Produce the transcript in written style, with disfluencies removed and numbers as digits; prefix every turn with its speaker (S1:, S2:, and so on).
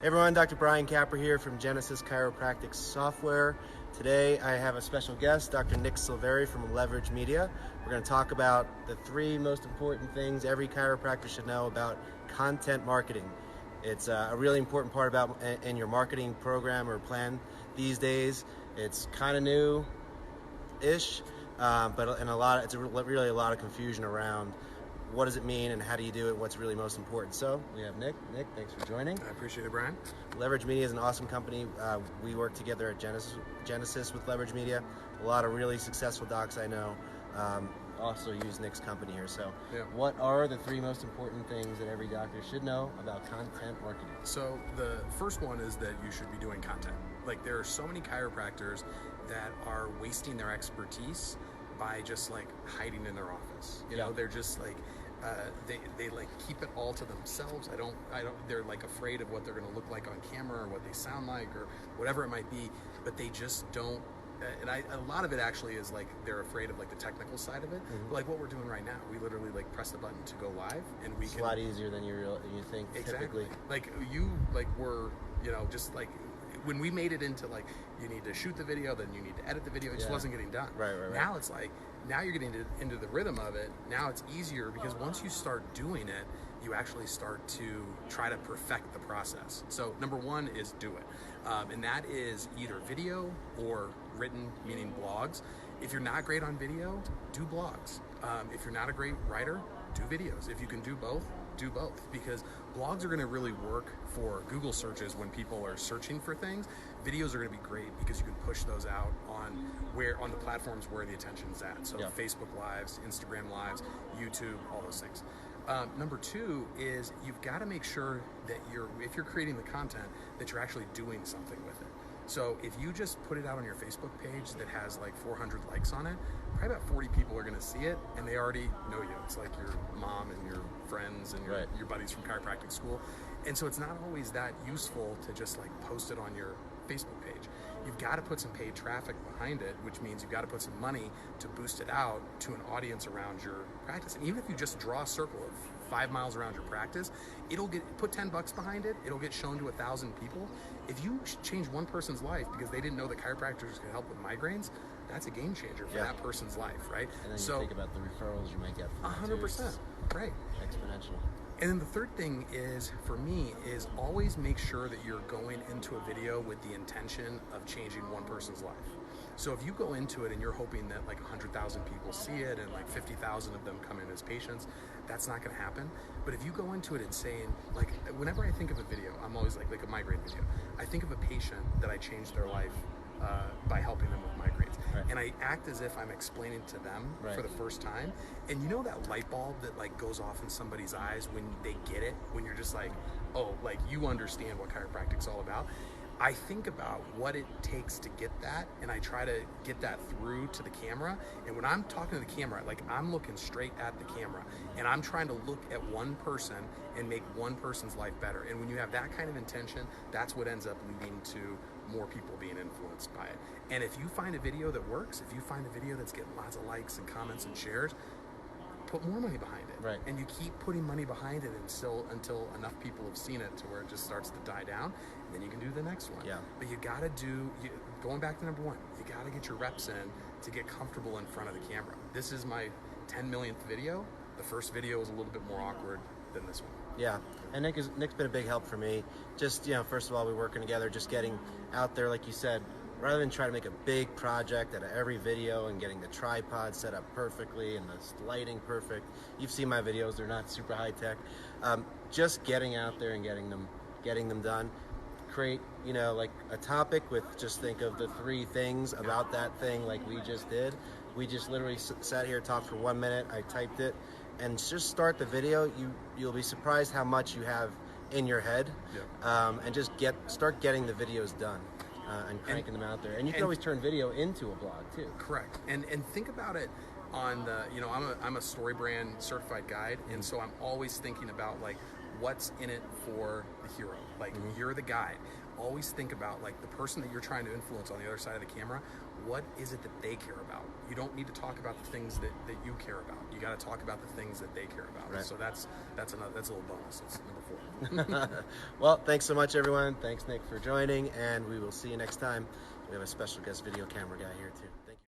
S1: Hey everyone, Dr. Brian Capra here from Genesis Chiropractic Software. Today I have a special guest, Dr. Nick Silveri from LVRG Media. We're going to talk about the three most important things every chiropractor should know about content marketing. It's a really important part about in your marketing program or plan these days. It's kind of new-ish, but it's really a lot of confusion around what does it mean and how do you do it, what's really most important. So we have Nick. Nick, thanks for joining.
S2: I appreciate it, Brian.
S1: LVRG Media is an awesome company. We work together at Genesis with LVRG Media. A lot of really successful docs I know also use Nick's company here. So What are the three most important things that every doctor should know about content marketing?
S2: So the first one is that you should be doing content. Like, there are so many chiropractors that are wasting their expertise by just like hiding in their office. You know, they're just like they like keep it all to themselves. They're like afraid of what they're going to look like on camera or what they sound like or whatever it might be, but they just don't. A lot of it actually is like they're afraid of like the technical side of it. Mm-hmm. Like what we're doing right now, we literally like press the button to go live, and
S1: it's a lot easier than you think.
S2: Exactly.
S1: Typically.
S2: Like we're just like when we made it into like you need to shoot the video, then you need to edit the video. It just wasn't getting done.
S1: Right.
S2: Now it's like now you're getting into the rhythm of it. Now it's easier because once you start doing it, you actually start to try to perfect the process. So number one is do it. And that is either video or written, meaning blogs. If you're not great on video, do blogs. If you're not a great writer, do videos. If you can do both, do both, because blogs are going to really work for Google searches when people are searching for things. Videos are going to be great because you can push those out on the platforms where the attention's at. So Facebook Lives, Instagram Lives, YouTube, all those things. Number two is you've got to make sure that if you're creating the content, that you're actually doing something with it. So if you just put it out on your Facebook page that has like 400 likes on it, probably about 40 people are going to see it, and they already know you. It's like your mom and your friends and your buddies from chiropractic school. And so it's not always that useful to just like post it on your Facebook page. You've got to put some paid traffic behind it, which means you've got to put some money to boost it out to an audience around your practice. And even if you just draw a circle of 5 miles around your practice, put $10 behind it, it'll get shown to 1,000 people. If you change one person's life because they didn't know that chiropractors could help with migraines, that's a game changer for that person's life, right?
S1: And then you think about the referrals you might get from
S2: 100%, right?
S1: Exponential.
S2: And then the third thing is, for me, is always make sure that you're going into a video with the intention of changing one person's life. So if you go into it and you're hoping that like 100,000 people see it and like 50,000 of them come in as patients, that's not going to happen. But if you go into it and saying, like, whenever I think of a video, I'm always like a migraine video. I think of a patient that I changed their life by helping them with migraines. And I act as if I'm explaining to them for the first time. And you know that light bulb that like goes off in somebody's eyes when they get it, when you're just like, oh, like you understand what chiropractic's all about. I think about what it takes to get that, and I try to get that through to the camera. And when I'm talking to the camera, like I'm looking straight at the camera, and I'm trying to look at one person and make one person's life better. And when you have that kind of intention, that's what ends up leading to more people being influenced by it. And if you find a video that works, if you find a video that's getting lots of likes and comments and shares, put more money behind it.
S1: Right.
S2: And you keep putting money behind it until enough people have seen it to where it just starts to die down, and then you can do the next one.
S1: Yeah.
S2: But you gotta going back to number one, you gotta get your reps in to get comfortable in front of the camera. This is my 10 millionth video. The first video was a little bit more awkward than this one.
S1: Yeah, and Nick's been a big help for me. Just, first of all, we're working together, just getting out there, like you said, rather than trying to make a big project out of every video and getting the tripod set up perfectly and the lighting perfect. You've seen my videos, they're not super high tech. Just getting out there and getting them done. Create, like a topic with, just think of the three things about that thing like we just did. We just literally sat here, talked for 1 minute, I typed it, and just start the video. You'll be surprised how much you have in your head, and just start getting the videos done. And cranking them out there. And you can always turn video into a blog too.
S2: Correct. And think about it on the, I'm a StoryBrand certified guide, and so I'm always thinking about like, what's in it for the hero. Like, you're the guide. Always think about, like, the person that you're trying to influence on the other side of the camera, what is it that they care about? You don't need to talk about the things that you care about. You got to talk about the things that they care about.
S1: Right.
S2: So that's a little bonus. That's number 4.
S1: Well, thanks so much, everyone. Thanks, Nick, for joining, and we will see you next time. We have a special guest video camera guy here, too. Thank you.